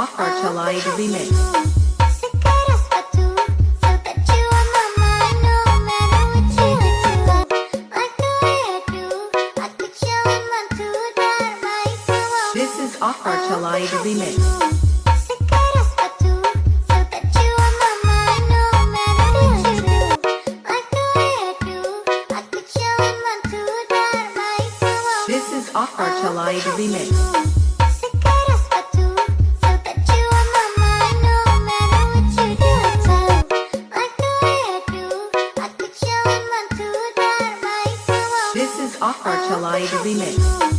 Akbar Chalaid remix. This is Akbar Chalaid remix. This is Akbar Chalaid remix. This is Akbar Chalaid remix.